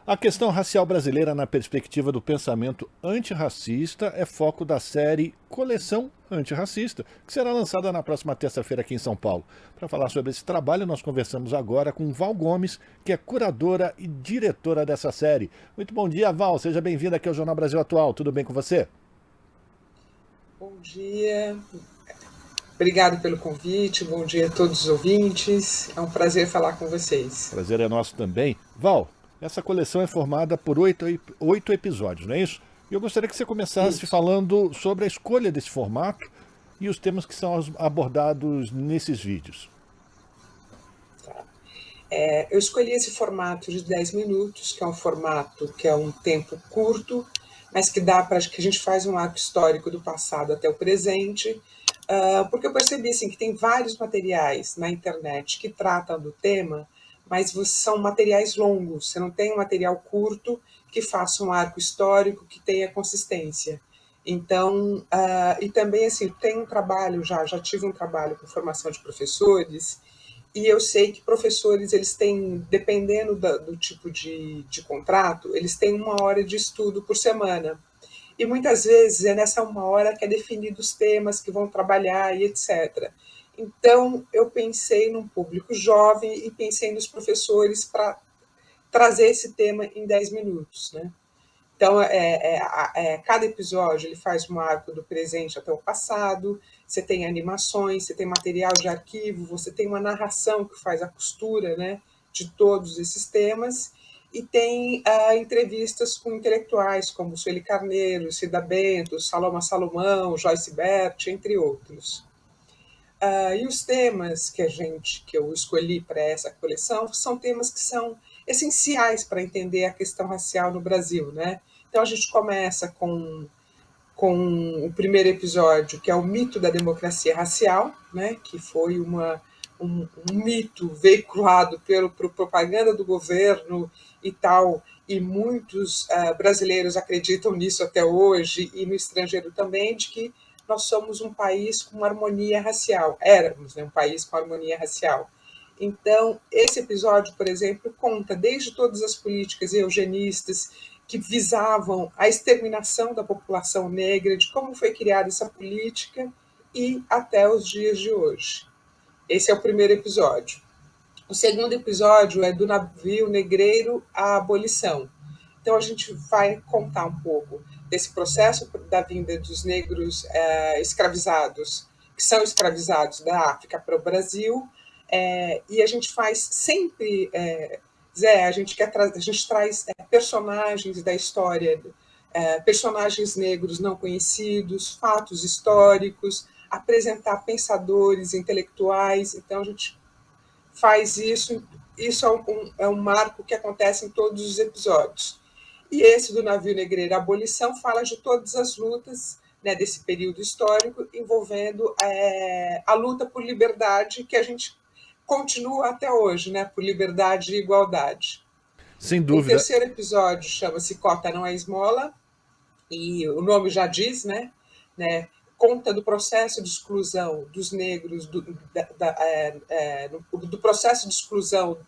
A questão racial brasileira na perspectiva do pensamento antirracista é foco da série Coleção Antirracista, que será lançada na próxima terça-feira aqui em São Paulo. Para falar sobre esse trabalho, nós conversamos agora com Val Gomes, que é curadora e diretora dessa série. Muito bom dia, Val. Seja bem-vinda aqui ao Jornal Brasil Atual. Tudo bem com você? Bom dia, obrigado pelo convite, bom dia a todos os ouvintes, é um prazer falar com vocês. Prazer é nosso também. Val, essa coleção é formada por oito episódios, não é isso? E eu gostaria que você começasse Isso. falando sobre a escolha desse formato e os temas que são abordados nesses vídeos. Eu escolhi esse formato de 10 minutos, que é um formato que é um tempo curto, mas que dá para que a gente faz um arco histórico do passado até o presente, porque eu percebi assim, que tem vários materiais na internet que tratam do tema, mas são materiais longos, você não tem um material curto que faça um arco histórico que tenha consistência. Então, e também assim, tem um trabalho, já tive um trabalho com formação de professores, e eu sei que professores, eles têm, dependendo do tipo de contrato, eles têm 1 hora de estudo por semana. E muitas vezes é nessa 1 hora que é definido os temas que vão trabalhar e etc. Então, eu pensei num público jovem e pensei nos professores para trazer esse tema em 10 minutos, né? Então, cada episódio ele faz um arco do presente até o passado, você tem animações, você tem material de arquivo, você tem uma narração que faz a costura, né, de todos esses temas, e tem entrevistas com intelectuais como Sueli Carneiro, Cida Bento, Saloma Salomão, Joyce Bert, entre outros. E os temas que eu escolhi para essa coleção são temas que são essenciais para entender a questão racial no Brasil, né? Então a gente começa com o primeiro episódio, que é o mito da democracia racial, né? Que foi um mito veiculado por propaganda do governo e tal, e muitos brasileiros acreditam nisso até hoje, e no estrangeiro também, de que nós somos um país com harmonia racial. Éramos, né, um país com harmonia racial. Então, esse episódio, por exemplo, conta desde todas as políticas eugenistas que visavam a exterminação da população negra, de como foi criada essa política e até os dias de hoje. Esse é o primeiro episódio. O segundo episódio é do navio negreiro à abolição. Então a gente vai contar um pouco desse processo da vinda dos negros escravizados, que são escravizados da África para o Brasil, e a gente faz sempre, Zé, a gente traz personagens da história, personagens negros não conhecidos, fatos históricos, apresentar pensadores intelectuais. Então a gente faz isso. Isso é um marco que acontece em todos os episódios. E esse do navio negreiro, a abolição, fala de todas as lutas, né, desse período histórico, envolvendo a luta por liberdade, que a gente continua até hoje, né, por liberdade e igualdade. Sem O dúvida. terceiro episódio chama-se Cota Não é Esmola, e o nome já diz, né, conta do processo de exclusão dos negros, do processo de exclusão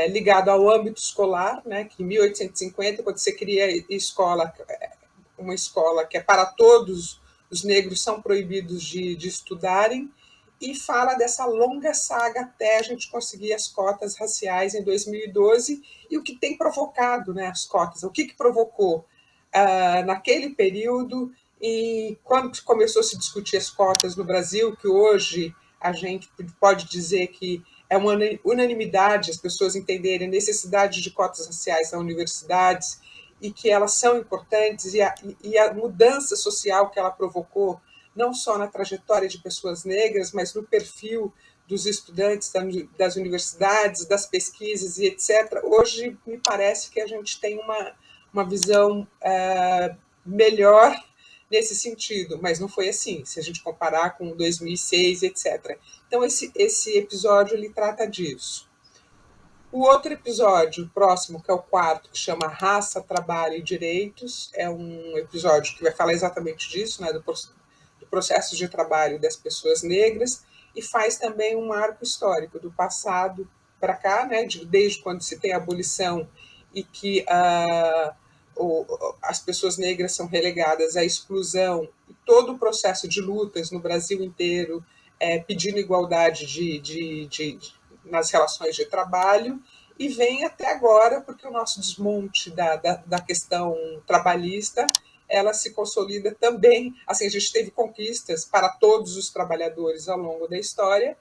ligado ao âmbito escolar, né, que em 1850, quando você cria uma escola que é para todos, os negros são proibidos de estudarem, e fala dessa longa saga até a gente conseguir as cotas raciais em 2012 e o que tem provocado, né, as cotas, o que provocou naquele período, e quando começou a se discutir as cotas no Brasil, que hoje a gente pode dizer que é uma unanimidade as pessoas entenderem a necessidade de cotas raciais nas universidades e que elas são importantes, e a mudança social que ela provocou, não só na trajetória de pessoas negras, mas no perfil dos estudantes das universidades, das pesquisas e etc. Hoje, me parece que a gente tem uma visão melhor nesse sentido, mas não foi assim, se a gente comparar com 2006, etc. Então, esse episódio ele trata disso. O outro episódio, próximo, que é o quarto, que chama Raça, Trabalho e Direitos, é um episódio que vai falar exatamente disso, né, do processo de trabalho das pessoas negras, e faz também um marco histórico do passado para cá, né, desde quando se tem a abolição e que as pessoas negras são relegadas à exclusão, e todo o processo de lutas no Brasil inteiro, pedindo igualdade nas relações de trabalho, e vem até agora, porque o nosso desmonte da questão trabalhista, ela se consolida também. Assim, a gente teve conquistas para todos os trabalhadores ao longo da história,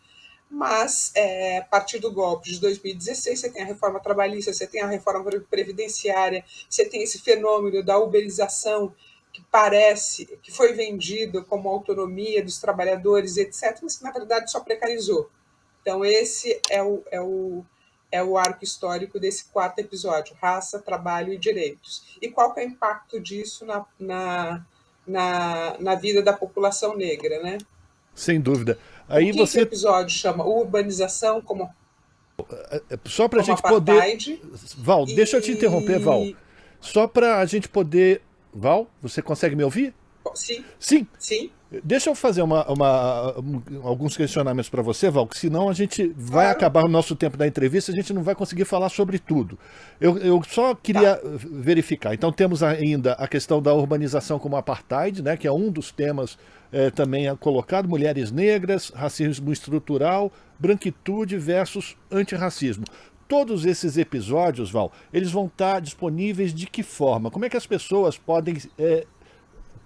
mas a partir do golpe de 2016, você tem a reforma trabalhista, você tem a reforma previdenciária, você tem esse fenômeno da uberização, que parece que foi vendido como autonomia dos trabalhadores, etc., mas que, na verdade, só precarizou. Então, esse é o arco histórico desse 4º episódio, raça, trabalho e direitos. E qual que é o impacto disso na vida da população negra, né? Sem dúvida. O Aí que o você, episódio chama urbanização só para a como gente poder... apartheid Val, deixa eu te interromper, Val. e... Só para a gente poder... Val, você consegue me ouvir? Sim, Sim. sim, Deixa eu fazer alguns questionamentos para você, Val, que senão a gente vai claro. acabar o nosso tempo da entrevista, a gente não vai conseguir falar sobre tudo. Eu só queria verificar. Então temos ainda a questão da urbanização como apartheid, né, que é um dos temas também colocado, mulheres negras, racismo estrutural, branquitude versus antirracismo. Todos esses episódios, Val, eles vão estar disponíveis de que forma? Como é que as pessoas podem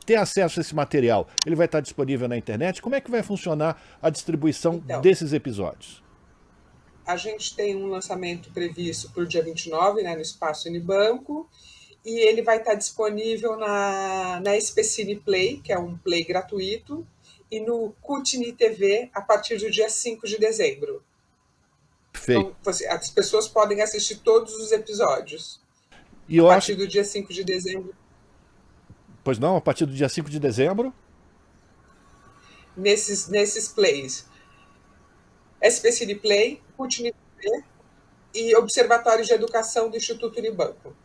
ter acesso a esse material? Ele vai estar disponível na internet? Como é que vai funcionar a distribuição Então, desses episódios? a gente tem um lançamento previsto para o dia 29, né, no Espaço Unibanco, e ele vai estar disponível na SPCine Play, que é um play gratuito, e no Cutini TV a partir do dia 5 de dezembro. Perfeito. Então, as pessoas podem assistir todos os episódios E a eu partir acho... do dia 5 de dezembro, Pois não, a partir do dia 5 de dezembro? nesses plays. SPCine Play, Cutini TV e Observatório de Educação do Instituto Unibanco.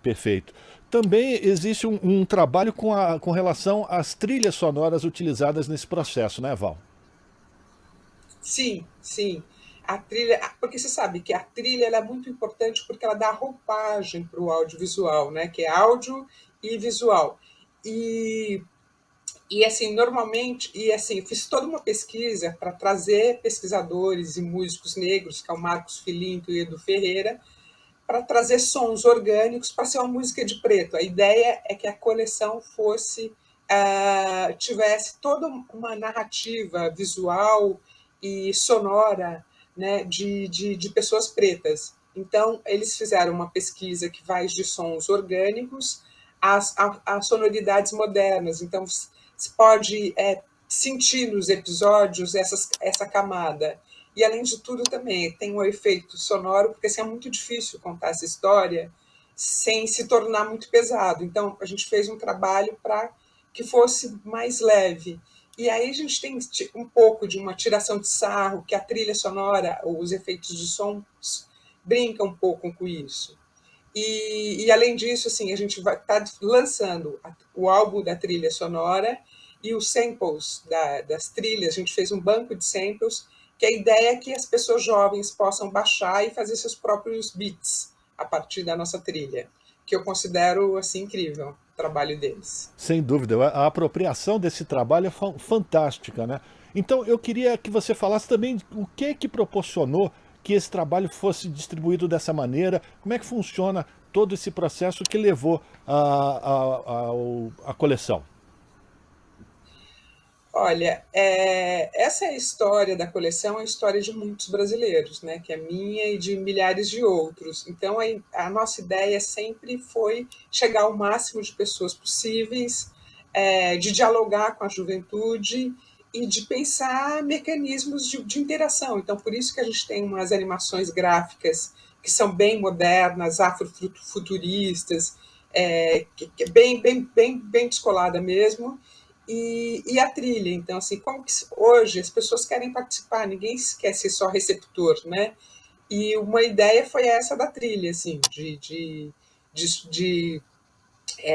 Perfeito. Também existe um trabalho com relação às trilhas sonoras utilizadas nesse processo, né, Val? Sim, sim. A trilha, porque você sabe que a trilha ela é muito importante porque ela dá roupagem para o audiovisual, né? Que é áudio e visual. E assim, normalmente, fiz toda uma pesquisa para trazer pesquisadores e músicos negros, que é o Marcos Filinto e o Edu Ferreira, para trazer sons orgânicos para ser uma música de preto. A ideia é que a coleção tivesse toda uma narrativa visual e sonora, né, de pessoas pretas. Então, eles fizeram uma pesquisa que vai de sons orgânicos às sonoridades modernas. Então, se pode sentir nos episódios essa camada. E, além de tudo, também tem um efeito sonoro, porque assim, é muito difícil contar essa história sem se tornar muito pesado. Então, a gente fez um trabalho para que fosse mais leve. E aí a gente tem um pouco de uma tiração de sarro, que a trilha sonora, os efeitos de som brincam um pouco com isso. E além disso, assim, a gente vai estar lançando o álbum da trilha sonora e os samples das trilhas. A gente fez um banco de samples, que a ideia é que as pessoas jovens possam baixar e fazer seus próprios beats a partir da nossa trilha, que eu considero assim incrível o trabalho deles. Sem dúvida, a apropriação desse trabalho é fantástica, né? Então eu queria que você falasse também o que proporcionou que esse trabalho fosse distribuído dessa maneira, como é que funciona todo esse processo que levou a coleção. Olha, essa é a história da coleção, é a história de muitos brasileiros, né? Que é minha e de milhares de outros. Então, a nossa ideia sempre foi chegar ao máximo de pessoas possíveis, de dialogar com a juventude e de pensar mecanismos de interação. Então, por isso que a gente tem umas animações gráficas que são bem modernas, afrofuturistas, que é bem descolada mesmo, e a trilha. Então, assim, como que hoje as pessoas querem participar, ninguém quer ser só receptor, né? E uma ideia foi essa da trilha, assim, de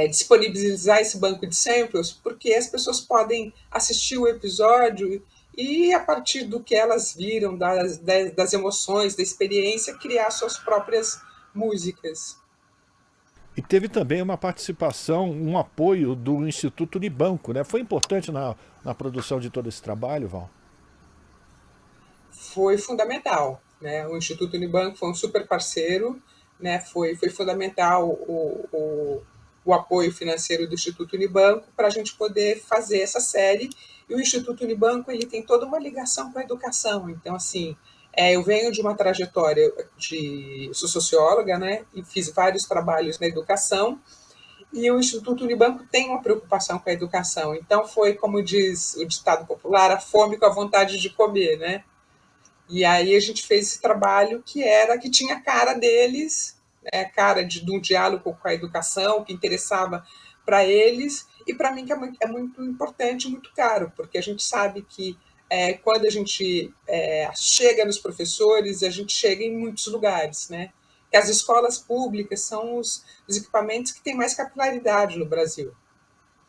disponibilizar esse banco de samples, porque as pessoas podem assistir o episódio e, a partir do que elas viram, das emoções, da experiência, criar suas próprias músicas. E teve também uma participação, um apoio do Instituto Unibanco, né? Foi importante na produção de todo esse trabalho, Val? Foi fundamental, né? O Instituto Unibanco foi um super parceiro, né? Foi fundamental o apoio financeiro do Instituto Unibanco para a gente poder fazer essa série. E o Instituto Unibanco ele tem toda uma ligação com a educação. Então, assim, eu venho de uma trajetória sou socióloga, né? E fiz vários trabalhos na educação. E o Instituto Unibanco tem uma preocupação com a educação. Então, foi, como diz o ditado popular, a fome com a vontade de comer, né? E aí a gente fez esse trabalho que tinha a cara deles, né, cara de um diálogo com a educação, que interessava para eles, e para mim que é muito importante, muito caro, porque a gente sabe que quando a gente chega nos professores, a gente chega em muitos lugares, né? Que as escolas públicas são os equipamentos que têm mais capilaridade no Brasil.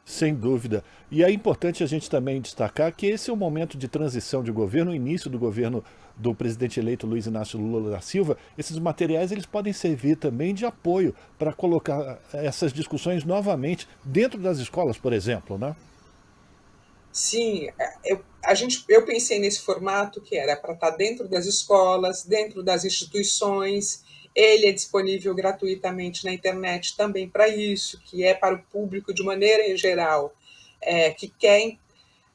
Sem dúvida. E é importante a gente também destacar que esse é um momento de transição de governo, o início do governo do presidente eleito Luiz Inácio Lula da Silva. Esses materiais eles podem servir também de apoio para colocar essas discussões novamente dentro das escolas, por exemplo, né? Sim, eu pensei nesse formato que era para estar dentro das escolas, dentro das instituições. Ele é disponível gratuitamente na internet também para isso, que é para o público de maneira em geral, que quer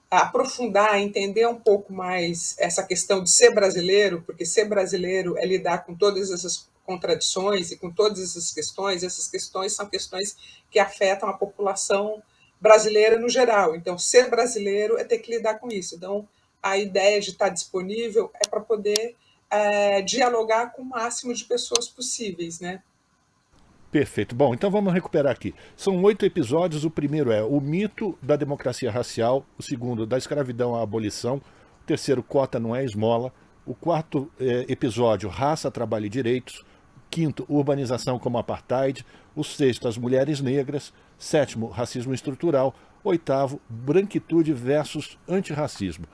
aprofundar, entender um pouco mais essa questão de ser brasileiro, porque ser brasileiro é lidar com todas essas contradições e com todas essas questões são questões que afetam a população brasileira no geral. Então, ser brasileiro é ter que lidar com isso. Então, a ideia de estar disponível é para poder dialogar com o máximo de pessoas possíveis, né? Perfeito. Bom, então vamos recuperar aqui. São 8 episódios. O primeiro é o mito da democracia racial. O segundo, da escravidão à abolição. O terceiro, cota não é esmola. O quarto episódio, raça, trabalho e direitos. O quinto, urbanização como apartheid. O sexto, as mulheres negras. Sétimo, racismo estrutural. Oitavo, branquitude versus antirracismo.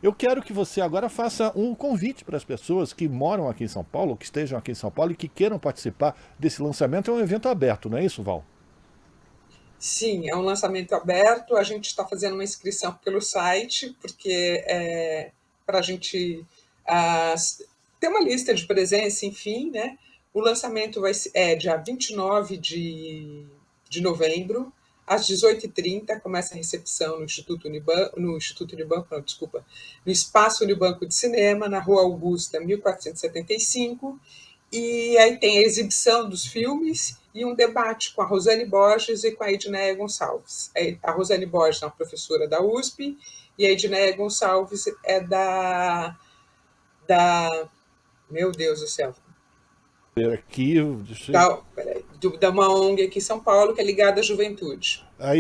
Eu quero que você agora faça um convite para as pessoas que moram aqui em São Paulo, que estejam aqui em São Paulo e que queiram participar desse lançamento. É um evento aberto, não é isso, Val? Sim, é um lançamento aberto. A gente está fazendo uma inscrição pelo site, porque para a gente ter uma lista de presença, enfim, né? O lançamento dia 29 de novembro, às 18h30, começa a recepção no Instituto Unibanco, no Espaço Unibanco de Cinema, na Rua Augusta, 1475, e aí tem a exibição dos filmes e um debate com a Rosane Borges e com a Edneia Gonçalves. A Rosane Borges é uma professora da USP e a Edneia Gonçalves é da meu Deus do céu, Aqui, da uma ONG aqui em São Paulo, que é ligada à juventude. A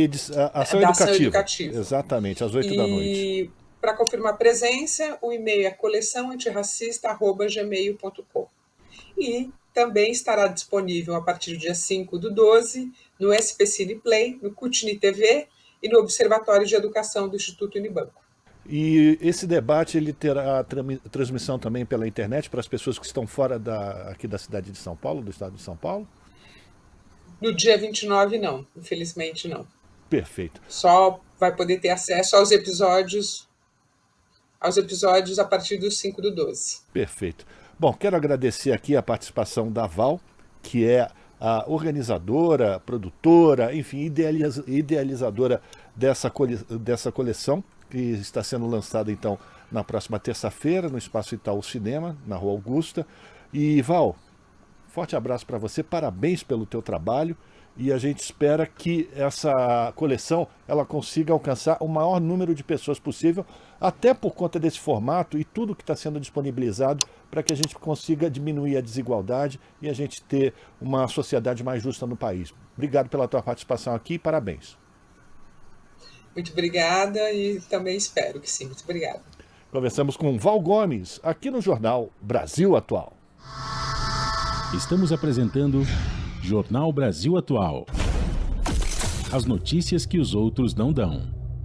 ação educativa. Exatamente, às 8 da noite. E para confirmar a presença, o e-mail é coleçãoantirracista@gmail.com. E também estará disponível a partir do dia 5/12 no SPCine Play, no Cutni TV e no Observatório de Educação do Instituto Unibanco. E esse debate ele terá transmissão também pela internet para as pessoas que estão fora aqui da cidade de São Paulo, do estado de São Paulo? No dia 29, não. Infelizmente, não. Perfeito. Só vai poder ter acesso aos episódios a partir do 5/12. Perfeito. Bom, quero agradecer aqui a participação da Val, que é a organizadora, produtora, enfim, idealizadora dessa coleção, que está sendo lançada, então, na próxima terça-feira, no Espaço Itaú Cinema, na Rua Augusta. E, Val, forte abraço para você, parabéns pelo teu trabalho, e a gente espera que essa coleção ela consiga alcançar o maior número de pessoas possível, até por conta desse formato e tudo que está sendo disponibilizado, para que a gente consiga diminuir a desigualdade e a gente ter uma sociedade mais justa no país. Obrigado pela tua participação aqui e parabéns. Muito obrigada e também espero que sim. Muito obrigada. Conversamos com Val Gomes, aqui no Jornal Brasil Atual. Estamos apresentando Jornal Brasil Atual. As notícias que os outros não dão.